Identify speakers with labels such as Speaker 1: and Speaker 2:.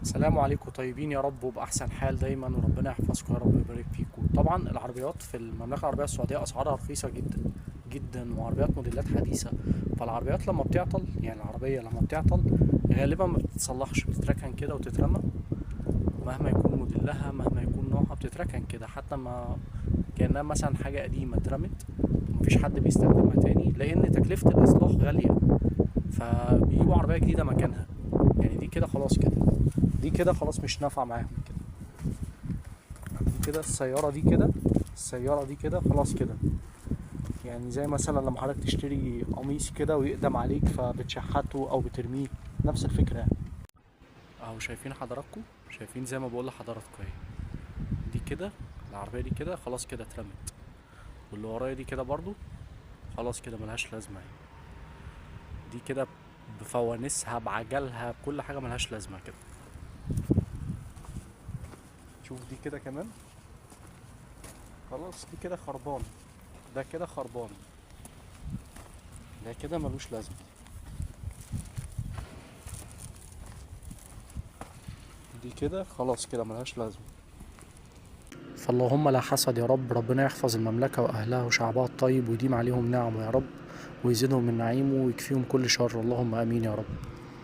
Speaker 1: السلام عليكم، طيبين يا رب وبأحسن حال دايما، وربنا يحفظكم يا رب ويبارك فيكم. طبعا العربيات في المملكة العربية السعودية أسعارها رخيصة جدا جدا، وعربيات موديلات حديثة. فالعربيات لما بتعطل، يعني العربية لما بتعطل غالبا ما بتتصلحش، بتتركن كده وتترمى. مهما يكون موديلها، مهما يكون نوعها، بتتركن كده حتى ما كأنها مثلا حاجة قديمة اترمت، ومفيش حد بيستخدمها تاني لأن تكلفة الإصلاح غالية. فبيجيبوا عربية جديدة مكانها. يعني دي كده خلاص كده، دي كده خلاص مش نافعة معاهم كده. دي كده السيارة دي كده، السيارة دي كده خلاص كده. يعني زي مثلا لما حضرتك تشتري قميص كده ويقدم عليك فبتشحته أو بترميه، نفس الفكرة يعني. أهو شايفين حضراتكم، شايفين زي ما بقول لحضراتكم اهي. دي كده العربية دي كده خلاص كده اترمت، واللي ورايا دي كده برضو خلاص كده ملهاش لازمة اهي. دي كده بفوانيسها بعجلها بكل حاجة ملهاش لازمة كده. شوف دي كده كمان خلاص، دي كده خربان، ده كده خربان، ده كده ملوش لازمة. دي كده خلاص كده ملهاش لازمة. فاللهم لا حسد يا رب، ربنا يحفظ المملكة وأهلها وشعبها الطيب، ويديم عليهم نعمه يا رب، ويزيدهم من نعيمه ويكفيهم كل شر، اللهم آمين يا رب.